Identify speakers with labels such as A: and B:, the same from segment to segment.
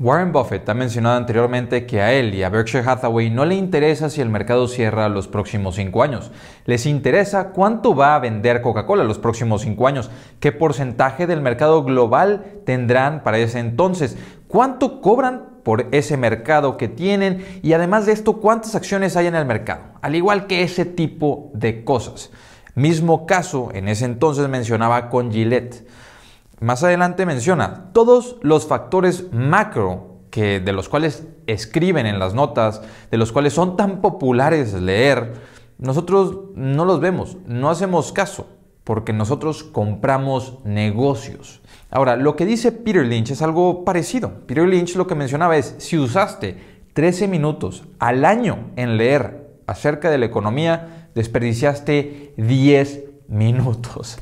A: Warren Buffett ha mencionado anteriormente que a él y a Berkshire Hathaway no le interesa si el mercado cierra los próximos 5 años. Les interesa cuánto va a vender Coca-Cola los próximos 5 años, qué porcentaje del mercado global tendrán para ese entonces, cuánto cobran por ese mercado que tienen y además de esto cuántas acciones hay en el mercado, al igual que ese tipo de cosas. Mismo caso en ese entonces mencionaba con Gillette. Más adelante menciona todos los factores macro de los cuales escriben en las notas, de los cuales son tan populares leer. Nosotros no los vemos, no hacemos caso, porque nosotros compramos negocios. Ahora, lo que dice Peter Lynch es algo parecido. Peter Lynch lo que mencionaba es, si usaste 13 minutos al año en leer acerca de la economía, desperdiciaste 10 minutos.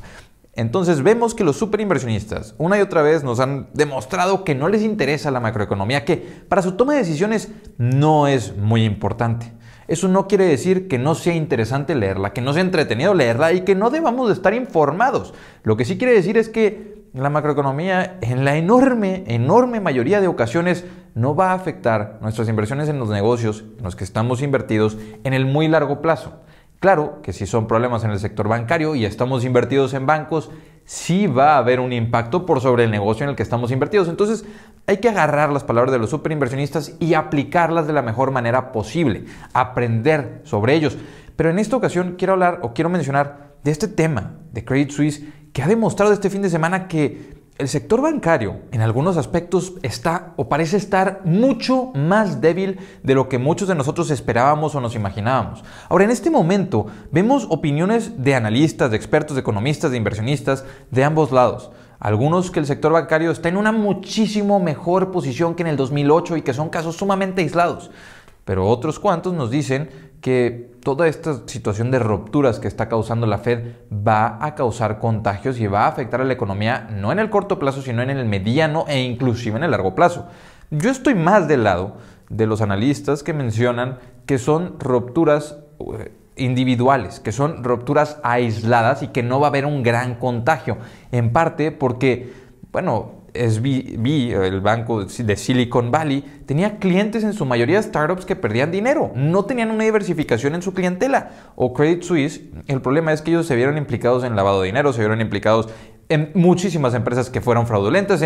A: Entonces vemos que los superinversionistas una y otra vez nos han demostrado que no les interesa la macroeconomía, que para su toma de decisiones no es muy importante. Eso no quiere decir que no sea interesante leerla, que no sea entretenido leerla y que no debamos de estar informados. Lo que sí quiere decir es que la macroeconomía en la enorme mayoría de ocasiones no va a afectar nuestras inversiones en los negocios en los que estamos invertidos en el muy largo plazo. Claro que si son problemas en el sector bancario y estamos invertidos en bancos, sí va a haber un impacto por sobre el negocio en el que estamos invertidos. Entonces hay que agarrar las palabras de los superinversionistas y aplicarlas de la mejor manera posible, aprender sobre ellos. Pero en esta ocasión quiero mencionar de este tema de Credit Suisse que ha demostrado este fin de semana que el sector bancario en algunos aspectos está o parece estar mucho más débil de lo que muchos de nosotros esperábamos o nos imaginábamos. Ahora, en este momento vemos opiniones de analistas, de expertos, de economistas, de inversionistas de ambos lados. Algunos que el sector bancario está en una muchísimo mejor posición que en el 2008 y que son casos sumamente aislados. Pero otros cuantos nos dicen que toda esta situación de rupturas que está causando la Fed va a causar contagios y va a afectar a la economía no en el corto plazo, sino en el mediano e inclusive en el largo plazo. Yo estoy más del lado de los analistas que mencionan que son rupturas individuales, que son rupturas aisladas y que no va a haber un gran contagio. En parte porque, el banco de Silicon Valley, tenía clientes en su mayoría startups que perdían dinero, no tenían una diversificación en su clientela. O Credit Suisse, el problema es que ellos se vieron implicados en lavado de dinero, se vieron implicados en muchísimas empresas que fueron fraudulentas,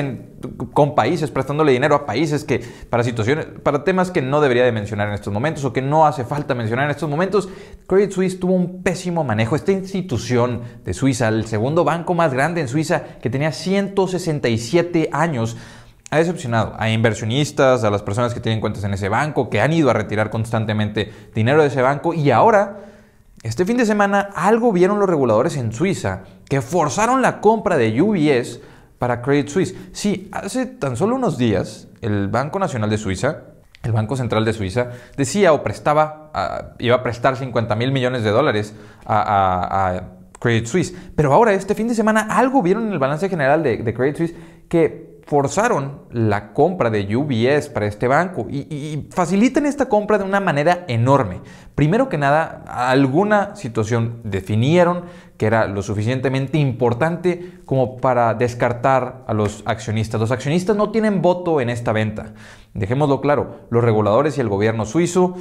A: con países, prestándole dinero a países que para temas que no debería de mencionar en estos momentos o que no hace falta mencionar en estos momentos. Credit Suisse tuvo un pésimo manejo. Esta institución de Suiza, el segundo banco más grande en Suiza, que tenía 167 años, ha decepcionado a inversionistas, a las personas que tienen cuentas en ese banco, que han ido a retirar constantemente dinero de ese banco y ahora, este fin de semana, algo vieron los reguladores en Suiza que forzaron la compra de UBS para Credit Suisse. Sí, hace tan solo unos días, el Banco Nacional de Suiza, el Banco Central de Suiza, decía o iba a prestar $50,000 millones a Credit Suisse. Pero ahora, este fin de semana, algo vieron en el balance general de Credit Suisse que forzaron la compra de UBS para este banco y facilitan esta compra de una manera enorme. Primero que nada, alguna situación definieron que era lo suficientemente importante como para descartar a los accionistas. Los accionistas no tienen voto en esta venta. Dejémoslo claro, los reguladores y el gobierno suizo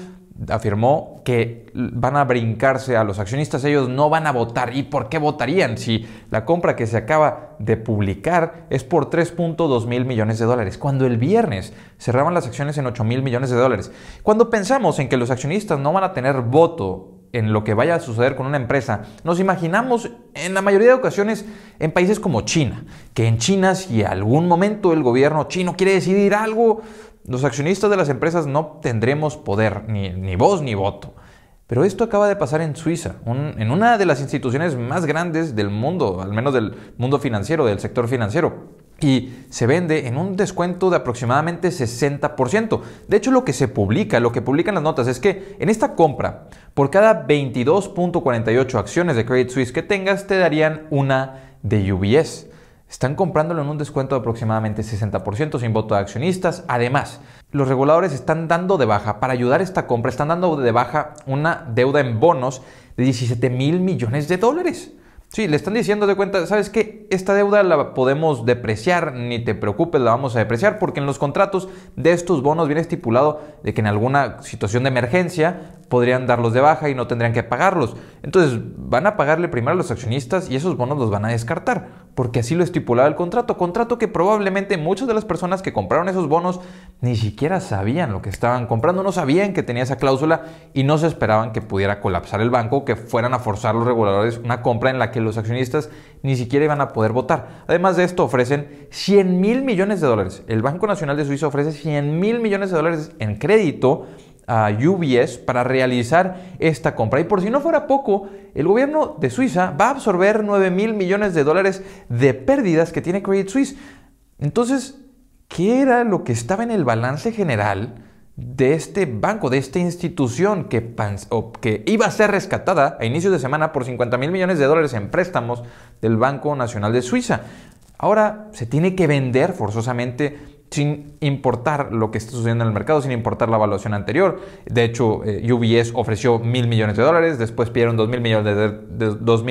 A: afirmó que van a brincarse a los accionistas, ellos no van a votar. ¿Y por qué votarían si la compra que se acaba de publicar es por $3.2 mil millones, cuando el viernes cerraban las acciones en $8,000 millones? Cuando pensamos en que los accionistas no van a tener voto en lo que vaya a suceder con una empresa, nos imaginamos en la mayoría de ocasiones en países como China, que en China, si algún momento el gobierno chino quiere decidir algo, los accionistas de las empresas no tendremos poder, ni voz ni voto. Pero esto acaba de pasar en Suiza, en una de las instituciones más grandes del mundo, al menos del mundo financiero, del sector financiero. Y se vende en un descuento de aproximadamente 60%. De hecho, lo que publican las notas es que en esta compra, por cada 22.48 acciones de Credit Suisse que tengas, te darían una de UBS. Están comprándolo en un descuento de aproximadamente 60% sin voto de accionistas. Además, los reguladores están dando de baja, para ayudar a esta compra, están dando de baja una deuda en bonos de $17,000 millones. Sí, le están diciendo de cuenta, ¿sabes qué? Esta deuda la podemos depreciar, ni te preocupes, la vamos a depreciar, porque en los contratos de estos bonos viene estipulado de que en alguna situación de emergencia podrían darlos de baja y no tendrían que pagarlos. Entonces van a pagarle primero a los accionistas y esos bonos los van a descartar, porque así lo estipulaba el contrato que probablemente muchas de las personas que compraron esos bonos ni siquiera sabían lo que estaban comprando, no sabían que tenía esa cláusula y no se esperaban que pudiera colapsar el banco, que fueran a forzar los reguladores una compra en la que los accionistas ni siquiera iban a poder votar. Además de esto, ofrecen 100 mil millones de dólares. El Banco Nacional de Suiza ofrece 100 mil millones de dólares en crédito a UBS para realizar esta compra. Y por si no fuera poco, el gobierno de Suiza va a absorber 9 mil millones de dólares de pérdidas que tiene Credit Suisse. Entonces, ¿qué era lo que estaba en el balance general de este banco, de esta institución que iba a ser rescatada a inicios de semana por 50 mil millones de dólares en préstamos del Banco Nacional de Suiza? Ahora se tiene que vender forzosamente sin importar lo que esté sucediendo en el mercado, sin importar la evaluación anterior. De hecho, UBS ofreció 1.000 millones de dólares, después pidieron 2.000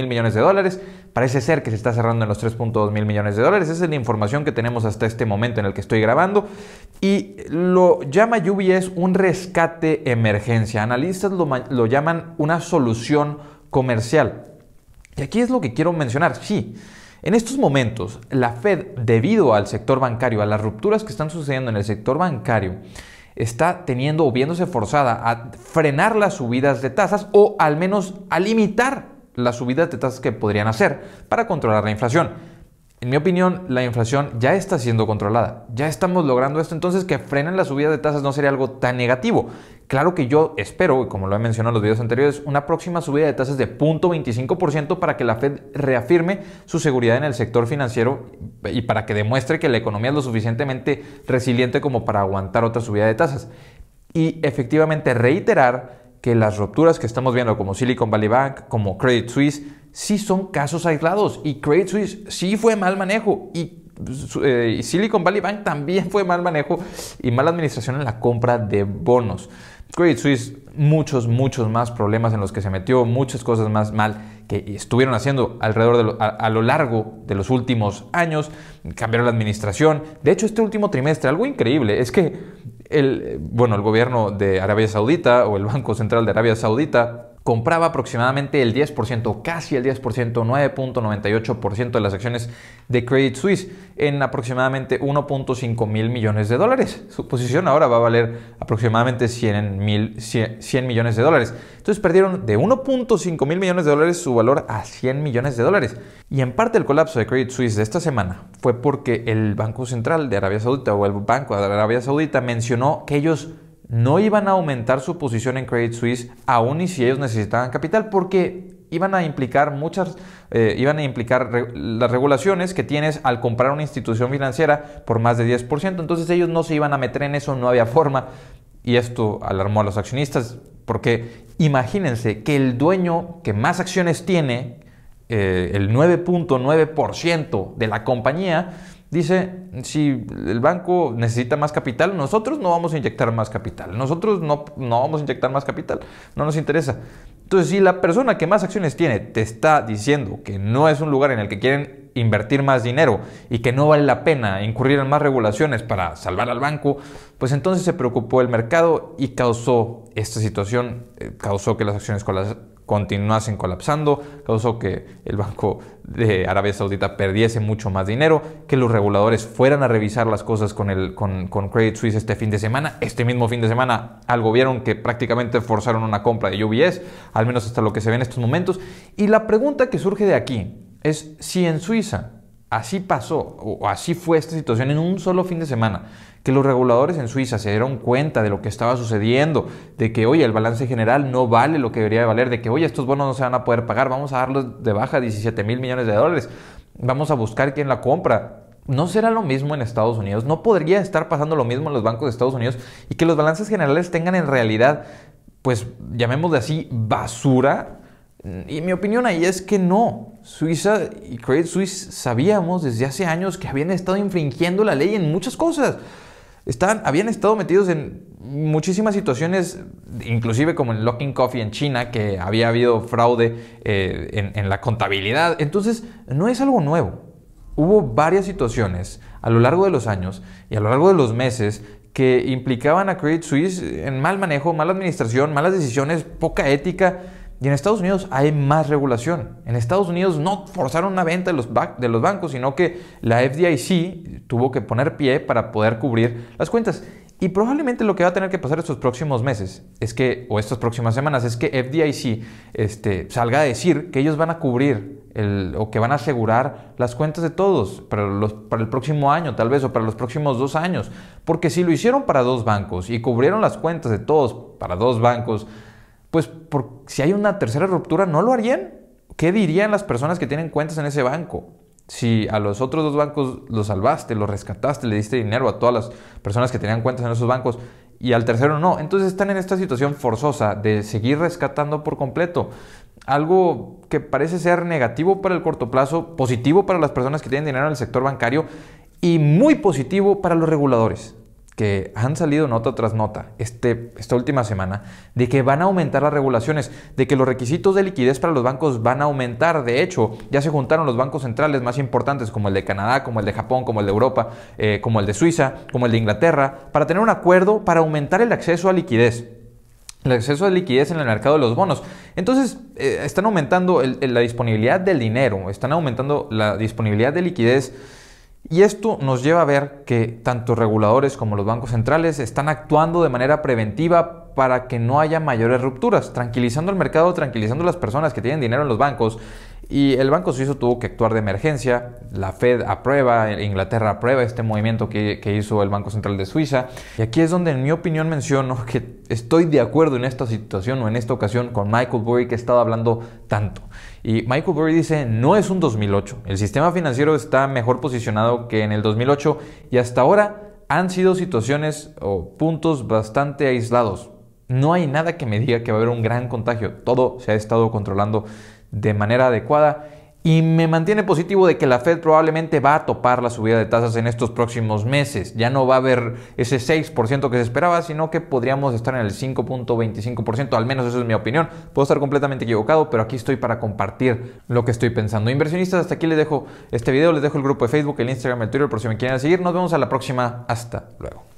A: millones de dólares. Parece ser que se está cerrando en los 3.2 mil millones de dólares. Esa es la información que tenemos hasta este momento en el que estoy grabando. Y lo llama UBS un rescate emergencia. Analistas lo llaman una solución comercial. Y aquí es lo que quiero mencionar. Sí, en estos momentos, la Fed, debido al sector bancario, a las rupturas que están sucediendo en el sector bancario, está teniendo o viéndose forzada a frenar las subidas de tasas o al menos a limitar las subidas de tasas que podrían hacer para controlar la inflación. En mi opinión, la inflación ya está siendo controlada. Ya estamos logrando esto, entonces que frenen la subida de tasas no sería algo tan negativo. Claro que yo espero, como lo he mencionado en los videos anteriores, una próxima subida de tasas de 0.25% para que la Fed reafirme su seguridad en el sector financiero y para que demuestre que la economía es lo suficientemente resiliente como para aguantar otra subida de tasas. Y efectivamente reiterar que las rupturas que estamos viendo como Silicon Valley Bank, como Credit Suisse, sí son casos aislados y Credit Suisse sí fue mal manejo y Silicon Valley Bank también fue mal manejo y mala administración en la compra de bonos. Credit Suisse, muchos más problemas en los que se metió, muchas cosas más mal que estuvieron haciendo alrededor a lo largo de los últimos años. Cambiaron la administración. De hecho, este último trimestre, algo increíble es que el gobierno de Arabia Saudita o el Banco Central de Arabia Saudita compraba aproximadamente el 10%, casi el 10%, 9.98% de las acciones de Credit Suisse en aproximadamente 1.5 mil millones de dólares. Su posición ahora va a valer aproximadamente 100 millones de dólares. Entonces perdieron de 1.5 mil millones de dólares su valor a 100 millones de dólares. Y en parte el colapso de Credit Suisse de esta semana fue porque el Banco Central de Arabia Saudita o el Banco de Arabia Saudita mencionó que ellos no iban a aumentar su posición en Credit Suisse aun y si ellos necesitaban capital porque iban a implicar las regulaciones que tienes al comprar una institución financiera por más de 10%. Entonces ellos no se iban a meter en eso, no había forma. Y esto alarmó a los accionistas porque imagínense que el dueño que más acciones tiene, el 9.9% de la compañía, dice, si el banco necesita más capital, nosotros no vamos a inyectar más capital. Nosotros no vamos a inyectar más capital. No nos interesa. Entonces, si la persona que más acciones tiene te está diciendo que no es un lugar en el que quieren invertir más dinero y que no vale la pena incurrir en más regulaciones para salvar al banco, pues entonces se preocupó el mercado y causó esta situación, causó que las acciones continuasen colapsando, causó que el Banco de Arabia Saudita perdiese mucho más dinero, que los reguladores fueran a revisar las cosas con Credit Suisse este mismo fin de semana, algo vieron que prácticamente forzaron una compra de UBS, al menos hasta lo que se ve en estos momentos. Y la pregunta que surge de aquí es si en Suiza así pasó o así fue esta situación en un solo fin de semana, que los reguladores en Suiza se dieron cuenta de lo que estaba sucediendo, de que, oye, el balance general no vale lo que debería valer, de que, oye, estos bonos no se van a poder pagar, vamos a darlos de baja a 17 mil millones de dólares, vamos a buscar quién la compra. ¿No será lo mismo en Estados Unidos? ¿No podría estar pasando lo mismo en los bancos de Estados Unidos y que los balances generales tengan en realidad, pues, llamémosle así, basura? Y mi opinión ahí es que no. Suiza y Credit Suisse sabíamos desde hace años que habían estado infringiendo la ley en muchas cosas. habían estado metidos en muchísimas situaciones, inclusive como en Luckin Coffee en China, que había habido fraude en la contabilidad. Entonces, no es algo nuevo. Hubo varias situaciones a lo largo de los años y a lo largo de los meses que implicaban a Credit Suisse en mal manejo, mala administración, malas decisiones, poca ética. Y en Estados Unidos hay más regulación. En Estados Unidos no forzaron una venta de los bancos, sino que la FDIC tuvo que poner pie para poder cubrir las cuentas. Y probablemente lo que va a tener que pasar estos próximos meses o estas próximas semanas es que FDIC salga a decir que ellos van a cubrir o que van a asegurar las cuentas de todos para el próximo año tal vez, o para los próximos 2 años. Porque si lo hicieron para 2 bancos y cubrieron las cuentas de todos para 2 bancos, pues si hay una tercera ruptura, ¿no lo harían? ¿Qué dirían las personas que tienen cuentas en ese banco? Si a los otros 2 bancos los salvaste, los rescataste, le diste dinero a todas las personas que tenían cuentas en esos bancos y al tercero no, entonces están en esta situación forzosa de seguir rescatando por completo. Algo que parece ser negativo para el corto plazo, positivo para las personas que tienen dinero en el sector bancario y muy positivo para los reguladores, que han salido nota tras nota esta última semana de que van a aumentar las regulaciones, de que los requisitos de liquidez para los bancos van a aumentar. De hecho, ya se juntaron los bancos centrales más importantes como el de Canadá, como el de Japón, como el de Europa, como el de Suiza, como el de Inglaterra, para tener un acuerdo para aumentar el acceso a liquidez. El acceso a liquidez en el mercado de los bonos. Entonces, están aumentando la disponibilidad del dinero, están aumentando la disponibilidad de liquidez. Y esto nos lleva a ver que tanto reguladores como los bancos centrales están actuando de manera preventiva para que no haya mayores rupturas, tranquilizando el mercado, tranquilizando a las personas que tienen dinero en los bancos. Y el Banco Suizo tuvo que actuar de emergencia, la Fed aprueba, Inglaterra aprueba este movimiento que hizo el Banco Central de Suiza. Y aquí es donde en mi opinión menciono que estoy de acuerdo en esta situación o en esta ocasión con Michael Burry, que he estado hablando tanto. Y Michael Burry dice, no es un 2008, el sistema financiero está mejor posicionado que en el 2008 y hasta ahora han sido situaciones o puntos bastante aislados. No hay nada que me diga que va a haber un gran contagio, todo se ha estado controlando de manera adecuada y me mantiene positivo de que la Fed probablemente va a topar la subida de tasas en estos próximos meses. Ya no va a haber ese 6% que se esperaba, sino que podríamos estar en el 5.25%, al menos eso es mi opinión. Puedo estar completamente equivocado, pero aquí estoy para compartir lo que estoy pensando. Inversionistas, hasta aquí les dejo este video, les dejo el grupo de Facebook, el Instagram, el Twitter, por si me quieren seguir. Nos vemos a la próxima. Hasta luego.